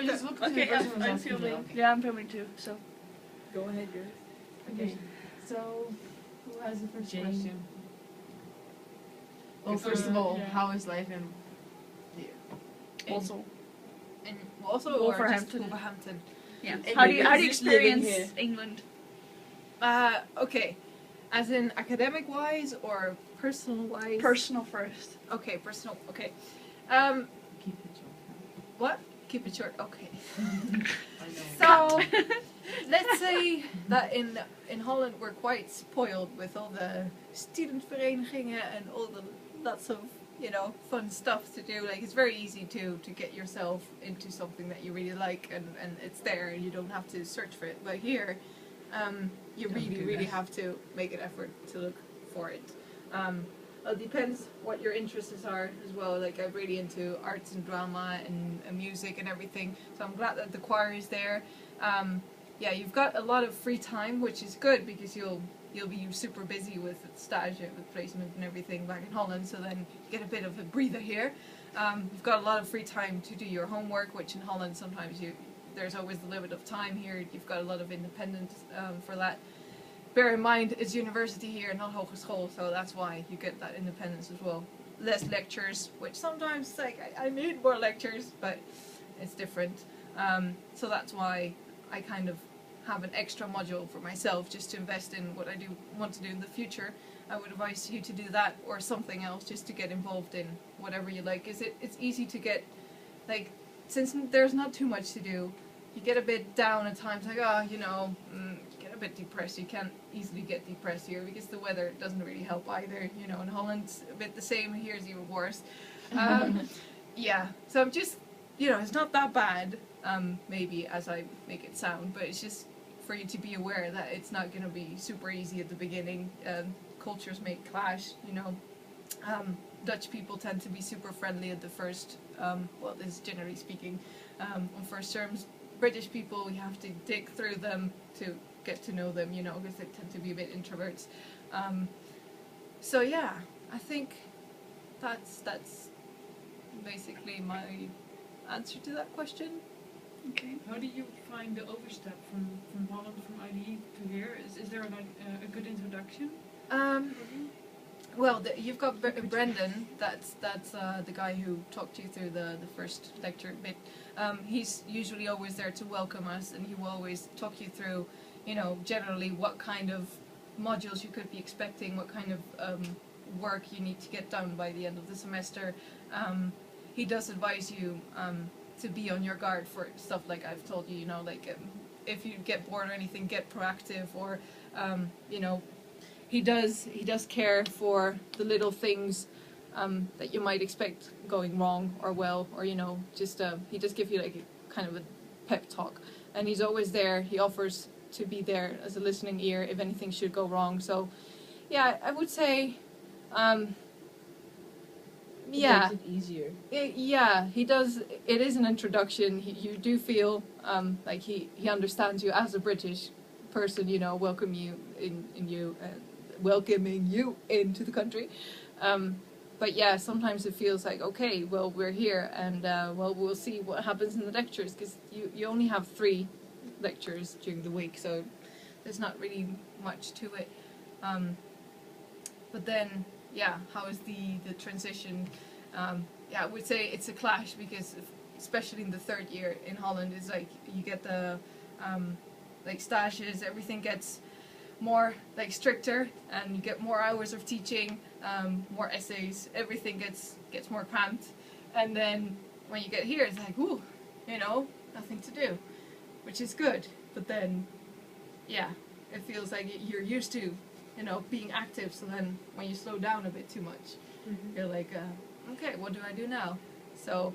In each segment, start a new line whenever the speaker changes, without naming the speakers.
No,
just look at
okay,
I'm filming.
Yeah, I'm filming too, so.
Go ahead, guys.
Okay, so who has the first
Jane.
question? Well,
Okay,
first of all,
yeah.
how is life in here?
Also.
In also or just
Wolverhampton.
Wolverhampton?
Yeah.
And
How do you
just living
experience
here.
England?
Okay. As in academic wise or personal wise?
Personal first.
Okay, personal. Okay.
Keep it short.
What? Keep it short. Okay.
I know.
So let's say that in Holland we're quite spoiled with all the studentverenigingen and all the lots of fun stuff to do. Like it's very easy to get yourself into something that you really like and it's there and you don't have to search for it. But here, you really have to make an effort to look for it. It depends what your interests are as well. Like I'm really into arts and drama and music and everything. So I'm glad that the choir is there. Yeah, you've got a lot of free time, which is good because you'll be super busy with stage, with placement and everything back in Holland. So then you get a bit of a breather here. You've got a lot of free time to do your homework, which in Holland sometimes there's always the limit of time. Here you've got a lot of independence for that. Bear in mind, it's university here, not hogeschool, so that's why you get that independence as well. Less lectures, which sometimes like I need more lectures, but it's different. So that's why I kind of have an extra module for myself just to invest in what I do want to do in the future. I would advise you to do that or something else just to get involved in whatever you like. It's easy to get, like, since there's not too much to do, you get a bit down at times, like, get a bit depressed. You can't easily get depressed here because the weather doesn't really help either. In Holland's a bit the same, here's even worse. Yeah, so I'm just, it's not that bad, maybe as I make it sound, but it's just for you to be aware that it's not going to be super easy at the beginning. Cultures may clash, Dutch people tend to be super friendly at the first, well, this is generally speaking, on first terms. British people, we have to dig through them to get to know them, because they tend to be a bit introverts. So yeah, I think that's basically my answer to that question.
Okay.
How do you find the overstep from Holland, from IDE to here? Is there like a good introduction?
Well, you've got Brendan. That's the guy who talked you through the first lecture bit. He's usually always there to welcome us, and he will always talk you through, generally what kind of modules you could be expecting, what kind of work you need to get done by the end of the semester. He does advise you to be on your guard for stuff like I've told you, like if you get bored or anything, get proactive, or he does care for the little things that you might expect going wrong or well, or just he does give you like a kind of a pep talk, and he's always there. He offers to be there as a listening ear if anything should go wrong. So yeah, I would say yeah,
It makes it easier.
Yeah, he does. It is an introduction. You do feel like he understands you as a British person, welcoming you into the country. But yeah, sometimes it feels like, okay, well, we're here, and well, we'll see what happens in the lectures, because you only have 3 lectures during the week, so there's not really much to it. But then, yeah, how is the transition? Yeah, I would say it's a clash, because especially in the 3rd year in Holland, it's like you get the like stages, everything gets more like stricter, and you get more hours of teaching, more essays, everything gets more cramped. And then when you get here, it's like, ooh, nothing to do, which is good. But then, yeah, it feels like you're used to, being active. So then when you slow down a bit too much, you're like, okay, what do I do now? So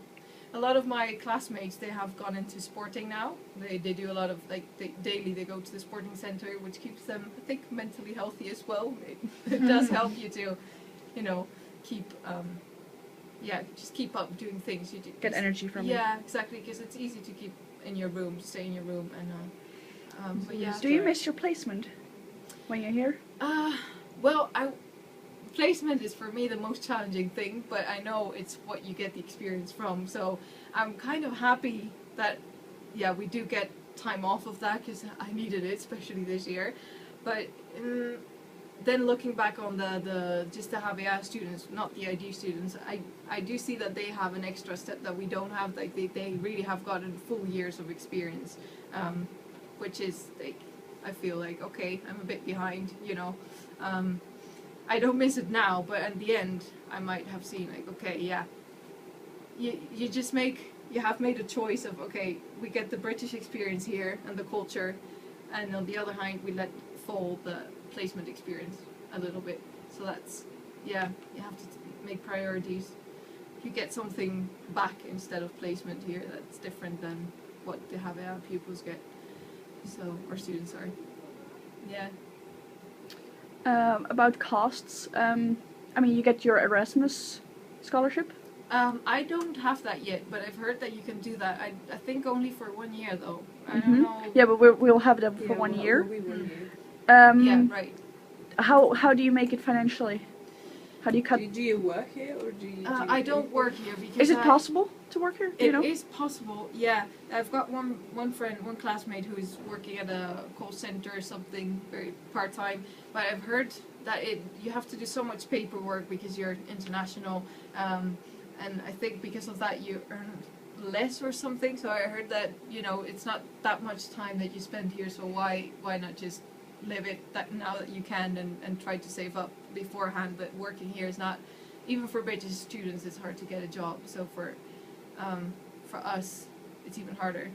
a lot of my classmates, they have gone into sporting now. They do a lot of, like, daily they go to the sporting center, which keeps them, I think, mentally healthy as well. It does help you to, keep, just keep up doing things. You do.
Get energy from it.
Yeah, exactly, because it's easy to keep in your room, stay in your room, and but yeah.
Do you miss your placement when you're here?
Well, placement is for me the most challenging thing, but I know it's what you get the experience from. So I'm kind of happy that, yeah, we do get time off of that because I needed it, especially this year. But then looking back on the just the HBA students, not the ID students, I do see that they have an extra step that we don't have. Like they really have gotten full years of experience, which is like, I feel like, okay, I'm a bit behind, you know. I don't miss it now, but at the end I might have seen like, okay, yeah, you have made a choice of, okay, we get the British experience here and the culture, and on the other hand we let fall the placement experience a little bit. So that's, yeah, you have to make priorities. You get something back instead of placement here that's different than what the HBA pupils get. So, or students, sorry. Yeah.
About costs, I mean, you get your Erasmus scholarship.
I don't have that yet, but I've heard that you can do that. I think only for 1 year though. I don't know.
Yeah, but we'll have them for 1 year.
Yeah, right.
How do you make it financially? How do you cut?
Do you work here or do you?
I don't work here because
Is it possible to work here? Do you know?
It is possible, yeah. I've got one friend, one classmate who is working at a call center or something, very part-time. But I've heard that you have to do so much paperwork because you're international, and I think because of that you earn less or something. So I heard that, you know, it's not that much time that you spend here, so why not just live it that now that you can and try to save up beforehand. But working here is not, even for British students, it's hard to get a job. So for us, it's even harder.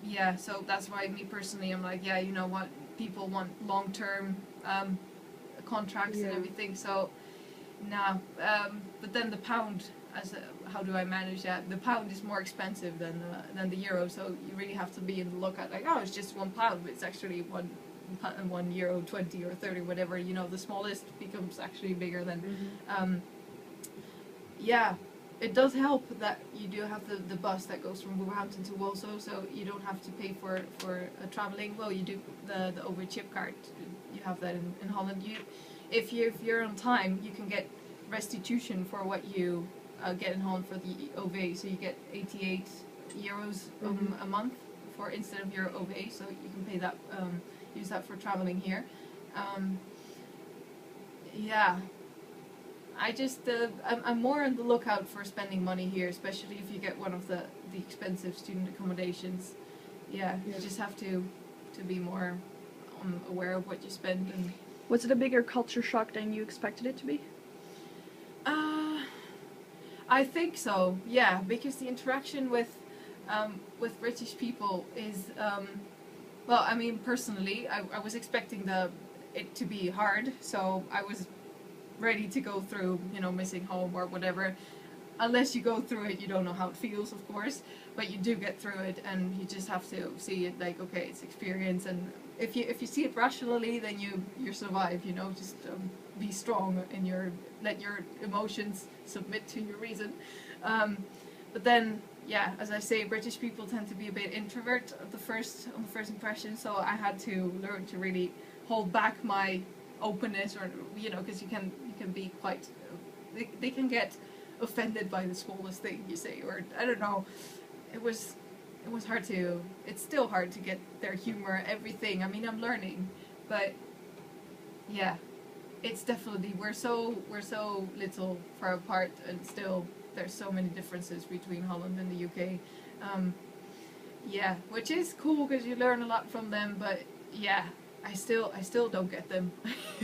Yeah, so that's why me personally, I'm like, yeah, you know what, people want long-term contracts and everything. So nah, but then the pound, how do I manage that? The pound is more expensive than the euro, so you really have to be in the lookout. Like, oh, it's just £1, but it's actually €1, 20 or 30, whatever. You know, the smallest becomes actually bigger than. Yeah, it does help that you do have the bus that goes from Wolverhampton to Walsall, so you don't have to pay for traveling. Well, you do the over chip card. You have that in Holland. If you're on time, you can get restitution for what you get in Holland for the OV. So you get €88 a month for instead of your OV. So you can pay that, use that for traveling here. Yeah. I just I'm more on the lookout for spending money here, especially if you get one of the expensive student accommodations. Yeah, you just have to be more aware of what you spend. And
was it a bigger culture shock than you expected it to be?
I think so. Yeah, because the interaction with British people is well, I mean, personally, I was expecting it to be hard, so I was ready to go through, you know, missing home or whatever. Unless you go through it, you don't know how it feels, of course, but you do get through it, and you just have to see it like, okay, it's experience, and if you see it rationally, then you survive. You know, just be strong in let your emotions submit to your reason. But then, yeah, as I say, British people tend to be a bit introvert on the first impression, so I had to learn to really hold back my openness, or, you know, because you can be quite, they can get offended by the smallest thing you say, or I don't know. It was hard to, it's still hard to get their humor, everything. I mean, I'm learning, but yeah, it's definitely, we're so little far apart, and still there's so many differences between Holland and the UK. Yeah, which is cool because you learn a lot from them, but yeah, I still don't get them.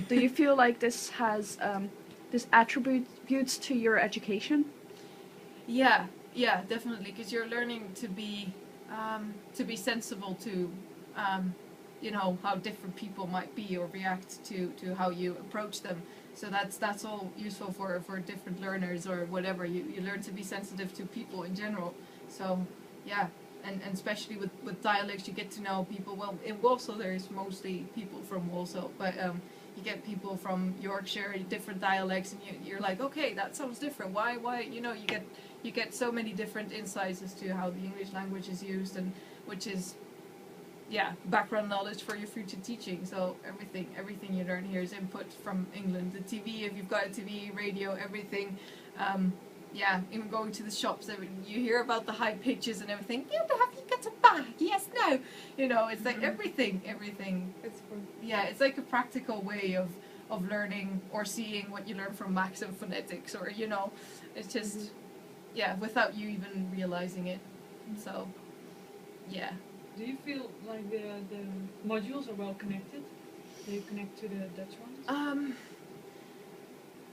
Do you feel like this has this attributes to your education?
Yeah, definitely, because you're learning to be sensible to, you know, how different people might be or react to how you approach them. So that's all useful for different learners or whatever. You learn to be sensitive to people in general. So yeah, and especially with dialects, you get to know people. Well, in Walsall there's mostly people from Walsall, but you get people from Yorkshire, different dialects, and you're like, okay, that sounds different. Why? You know, you get so many different insights as to how the English language is used, and which is, background knowledge for your future teaching. So everything you learn here is input from England. The TV, if you've got a TV, radio, everything. Even going to the shops, you hear about the high pitches and everything. Yeah, but have you got a bag? Yes, no. You know, it's like everything.
It's fun.
Yeah, it's like a practical way of learning or seeing what you learn from maths and phonetics, or you know, it's just without you even realizing it. So, yeah.
Do you feel like the modules are well connected? Do you connect to the Dutch ones?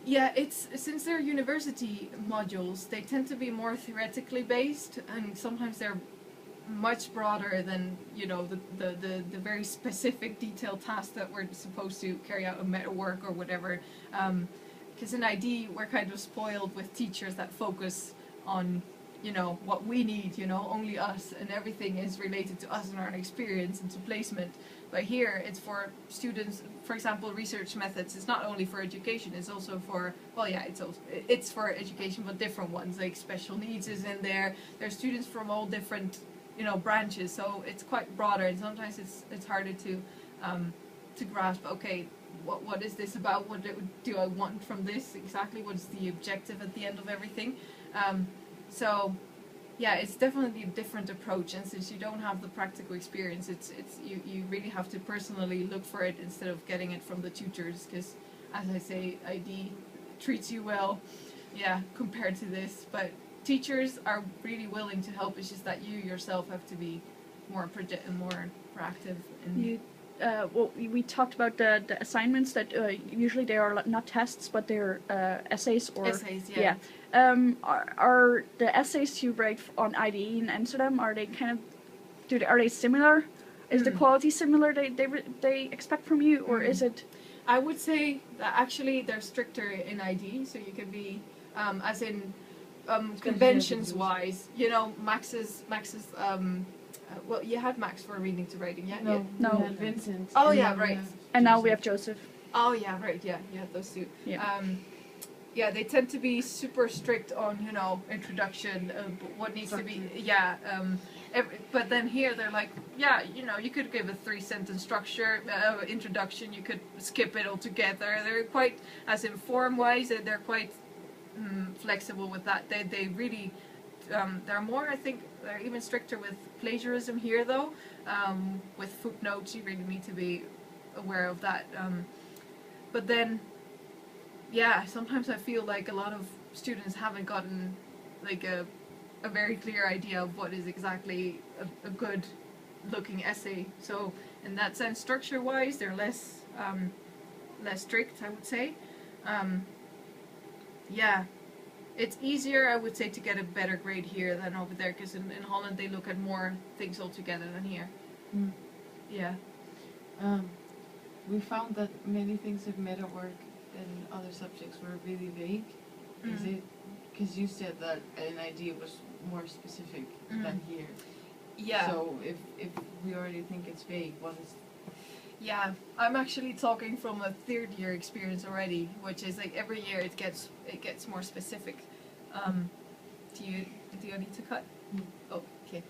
Yeah, it's since they're university modules, they tend to be more theoretically based, and sometimes they're much broader than, you know, the very specific detailed tasks that we're supposed to carry out, a meta work or whatever. Because in ID, we're kind of spoiled with teachers that focus on, you know, what we need, you know, only us, and everything is related to us and our experience and to placement. But here, it's for students, for example, research methods. It's not only for education, it's also for, it's for education, but different ones, like special needs is in there. There's students from all different, you know, branches, so it's quite broader, and sometimes it's harder to grasp, okay, what is this about? What do I want from this exactly? What's the objective at the end of everything? So, yeah, it's definitely a different approach, and since you don't have the practical experience, you really have to personally look for it instead of getting it from the tutors, because, as I say, ID treats you well, compared to this, but teachers are really willing to help. It's just that you yourself have to be more proactive.
We talked about the assignments that usually they are not tests, but they're essays or
essays.
Are the essays you write on IDE in Amsterdam, are they kind of are they similar? Is the quality similar they expect from you, or is it?
I would say that actually they're stricter in ID, so you can be as in conventions wise, you know, Max's well, you had Max for reading to writing, yeah?
No,
No.
we had Vincent.
Oh, yeah, right.
And now we have Joseph.
Oh, yeah, right, yeah, you had those two.
Yeah.
They tend to be super strict on, you know, introduction, what needs to be, but then here they're like, you know, you could give a 3-sentence structure, introduction, you could skip it altogether. They're quite, as in form-wise, they're quite flexible with that. They really, they're more, I think, they're even stricter with plagiarism here, though. With footnotes, you really need to be aware of that. But then, sometimes I feel like a lot of students haven't gotten like a very clear idea of what is exactly a good looking essay. So in that sense, structure-wise, they're less strict, I would say. It's easier, I would say, to get a better grade here than over there, because in Holland they look at more things altogether than here. Yeah.
We found that many things of meta work and other subjects were really vague. Is it because you said that an idea was more specific than here?
Yeah.
So if we already think it's vague, what is?
Yeah, I'm actually talking from a third year experience already, which is like every year it gets more specific. Do you need to cut? Oh, okay.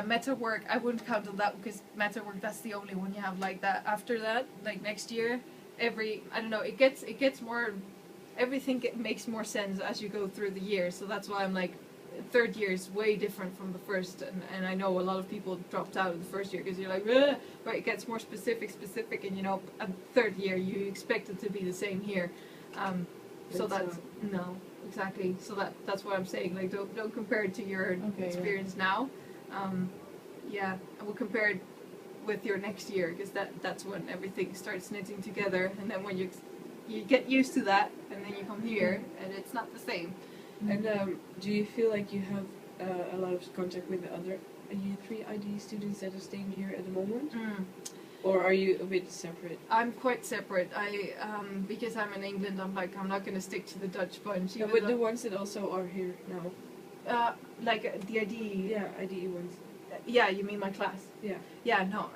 Meta work, I wouldn't count on that because meta work, that's the only one you have like that. After that, like next year, it gets more, everything makes more sense as you go through the year. So that's why I'm like, third year is way different from the first, and I know a lot of people dropped out of the first year because you're like, ugh! But it gets more specific, and you know, at third year you expect it to be the same here. So that's no, exactly. So that's what I'm saying. Like, don't compare it to your experience now. I will compare it with your next year, because that's when everything starts knitting together, and then when you get used to that, and then you come here and it's not the same.
And do you feel like you have a lot of contact with the other year 3 ID students that are staying here at the moment? Or are you a bit separate?
I'm quite separate. Because I'm in England, I'm not going to stick to the Dutch bunch.
No, but the ones that also are here now.
Like the IDE.
Yeah, IDE ones.
Yeah, you mean my class?
Yeah.
Yeah, no,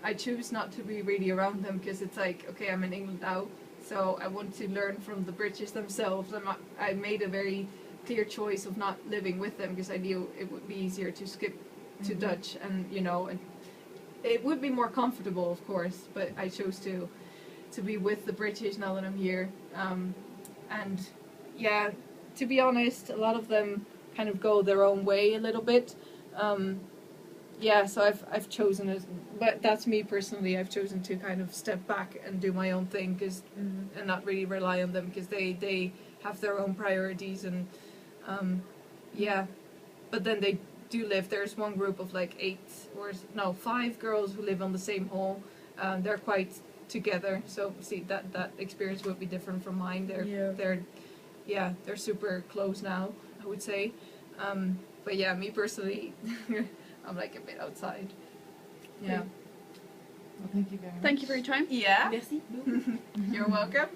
I choose not to be really around them, because it's like, okay, I'm in England now, so I want to learn from the British themselves. I made a very clear choice of not living with them, because I knew it would be easier to skip to Dutch, and and it would be more comfortable, of course, but I chose to be with the British now that I'm here. And yeah, to be honest, a lot of them kind of go their own way a little bit. Yeah, so I've chosen it, but that's me personally. I've chosen to kind of step back and do my own thing, and not really rely on them, because they have their own priorities, and yeah. But then they do live. There's one group of like 5 girls who live on the same hall. They're quite together, so see that experience would be different from mine. They're super close now, I would say. But yeah, me personally, I'm like a bit outside. Yeah.
Well, thank you very much.
Thank you for your time.
Yeah.
Merci.
You're welcome.